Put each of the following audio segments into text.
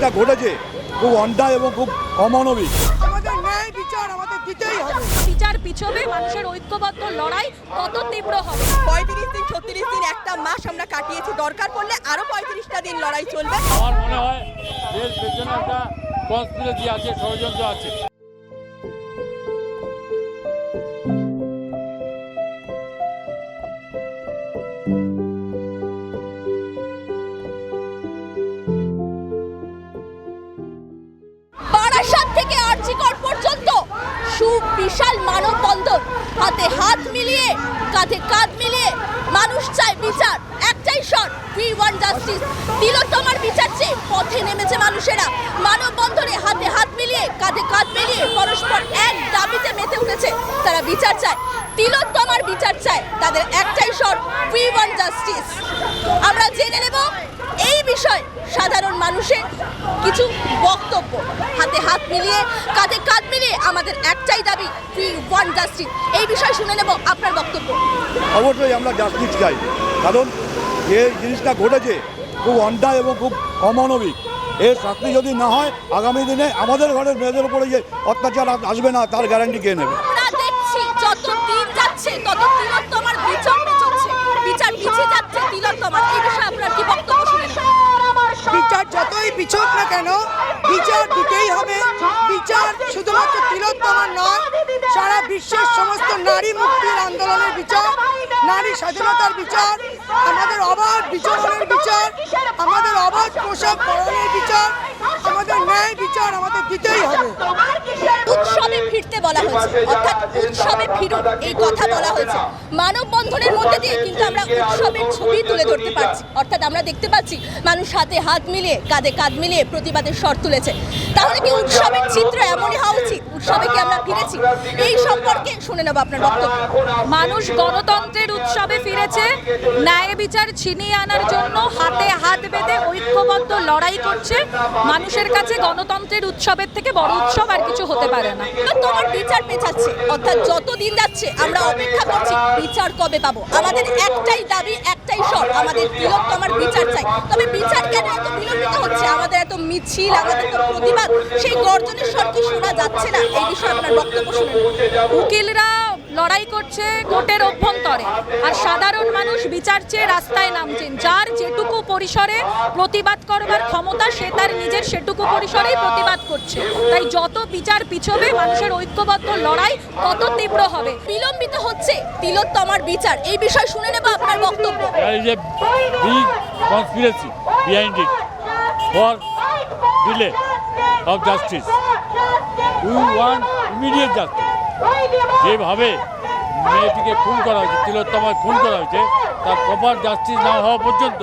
জিনিসটা ঘটেছে খুব অন্যায় এবং খুব অমানবিক। আমাদের ন্যায় বিচার আমাদের দিতেই হবে। বিচার পিছবে মানুষের ঐক্যবদ্ধ লড়াই কত তীব্র হবে। 35 দিন 36 দিন একটা মাস আমরা কাটিয়েছি, দরকার পড়লে আরো 35টা দিন লড়াই চলবে। আমার মনে হয় এর পেছনে একটা কনস্পিরেসি আছে, ষড়যন্ত্র আছে। বারাসাত থেকে আরজিকর পর্যন্ত সুবিশাল মানববন্ধন, হাতে হাত মিলিয়ে কাঁধে কাঁধ মিলিয়ে মানুষ চায় বিচার, একটাই শট, উই ওয়ান্ট জাস্টিস। তিলোত্তমার বিচার চেয়ে পথে নেমেছে মানুষেরা, মানববন্ধনে হাতে হাত মিলিয়ে কাঁধে কাঁধ মিলিয়ে পরস্পর এক দাবিতে মেতে উঠেছে। তারা বিচার চায়, তিলোত্তমার বিচার চায়, তাদের একটাই শট, উই ওয়ান্ট জাস্টিস। আমরা জেনে নেব এই বিষয়ে সাধারণ মানুষের কিছু বক্তব্য। হাতে হাত মিলিয়ে কাঁধে কাঁধ মিলিয়ে আমাদের একটাই দাবি, উই ওয়ান্ট জাস্টিস। এই বিষয়ে শুনে নেব আপনার বক্তব্য। অবশ্যই আমরা জাস্টিস চাই, কারণ যে জিনিসটা ঘটেছে খুব অন্যায় এবং খুব অমানবিক। এর শাস্তি যদি না হয় আগামী দিনে আমাদের ঘরের মেয়েদের উপরে যে অত্যাচার আসবে না তার গ্যারান্টি কে নেবে? আমরা দেখছি যত দিন যাচ্ছে তত তিলোত্তমার বিচার পেছচ্ছে, বিচার পিছিয়ে যাচ্ছে তিলোত্তমার। এই বিষয়ে আপনার কি বক্তব্য শুনে নেব। বিচার যতই পিছোক না কেন বিচার দিতেই হবে। বিচার শুধুমাত্র তিলোত্তমার নয়, সারা বিশ্বের সমস্ত নারী মুক্তির আন্দোলনের বিচার, নারী স্বাধীনতার বিচার, আমাদের অবাধ বিচরণের বিচার, আমাদের অবাধ পোশাক পরনের বিচার, আমাদের ন্যায় বিচার আমাদের দিতেই হবে। উৎসবে ফিরতে বলা হয়েছে, অর্থাৎ উৎসবে ফিরুন এই কথা বলা হয়েছে। মানববন্ধনের মধ্যে দিয়ে কিন্তু আমরা উৎসবের ছবি তুলে ধরতে পারছি, অর্থাৎ আমরা দেখতে পাচ্ছি মানুষ হাতে হাত মিলিয়ে কাঁধে কাঁধ মিলিয়ে প্রতিবাদের স্বর তুলেছে। তাহলে কি উৎসবের চিত্র এমনই হওয়া উচিত? উৎসবে কি আমরা ফিরেছি? এই সম্পর্কে শুনে নেব আপনার বক্তব্য। মানুষ গণতন্ত্রের উৎসবে ফিরেছে, ন্যায় বিচার ছিনিয়ে আনার জন্য হাতে হাত বেঁধে ঐক্যবদ্ধ লড়াই করছে। মানুষের কাছে গণতন্ত্রের উৎসবের থেকে বড় উৎসব আর কিছু হতে পারে না। তোমার বিচার পেছাচ্ছে, অর্থাৎ যত দিন যাচ্ছে আমরা অপেক্ষা করছি বিচার কবে পাবো। আমাদের একটাই দাবি, একটাই শর্ত, আমাদের তিলোত্তমার বিচার চাই। তবে বিচার কেন এত বিলম্বিত হচ্ছে? আমাদের এত মিছিল, আমাদের তো প্রতিবাদ, সেই গর্জনের স্বর কি শোনা যাচ্ছে না? এই বিষয়ে আপনার বক্তব্য শুনুন। উকিলরা লড়াই করছে কোর্টের অভ্যন্তরে, আর সাধারণ মানুষ বিচার চেয়ে রাস্তায় নামছেন। যার যেটুকু পরিসরে প্রতিবাদ করবার ক্ষমতা সে তার নিজের সেটুকু পরিসরেই প্রতিবাদ করছে। তাই যত বিচার পিছবে মানুষের ঐক্যবদ্ধ লড়াই তত তীব্র হবে। বিলম্বিত হচ্ছে তিলোত্তমার বিচার, এই বিষয়ে শুনে নেব আপনার বক্তব্য। There is a big conspiracy behind it for delay of justice. We want immediate justice. যেভাবে মেয়েটিকে খুন করা হয়েছে, তিলোত্তমার খুন করা হয়েছে, তার প্রপার জাস্টিস না হওয়া পর্যন্ত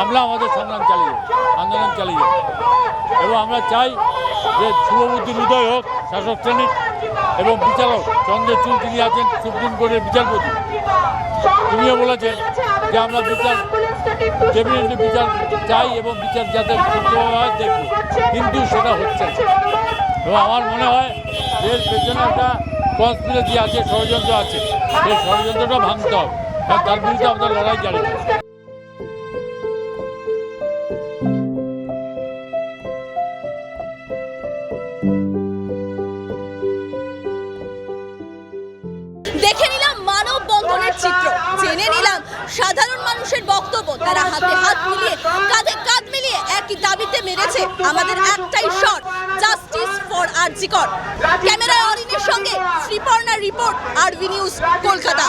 আমরা আমাদের আন্দোলন চালিয়ে যাব। এবং আমরা চাই যে শুভবুদ্ধির উদয় হোক শাসক শ্রেণীর, এবং বিচারক চন্দ্রচূড় তিনি আছেন সুপ্রিম কোর্টের বিচারপতি, তিনিও বলেছেন যে আমরা বিচার ডেফিনেটলি বিচার চাই এবং বিচার যাতে সুস্থভাবে হয় দেখব, কিন্তু সেটা হচ্ছে না। এবং আমার মনে হয় এর পেছনে একটা কনস্পিরেসি আছে, ষড়যন্ত্র আছে। সেই ষড়যন্ত্রটা ভাঙতে হবে, তার বিরুদ্ধে আমাদের লড়াই জারি করতে হবে। দেখে নিলাম মানববন্ধনের চিত্র, জেনে নিলাম সাধারণ মানুষের বক্তব্য। তারা হাতে হাত মিলিয়ে কাঁধে কাঁধ মিলিয়ে একই দাবিতে মেরেছে, আমাদের একটাই শট, জাস্টিস ফর আরজিকর। ক্যামেরায় অরিনের সঙ্গে শ্রীপর্ণার রিপোর্ট, আরবি নিউজ, কলকাতা।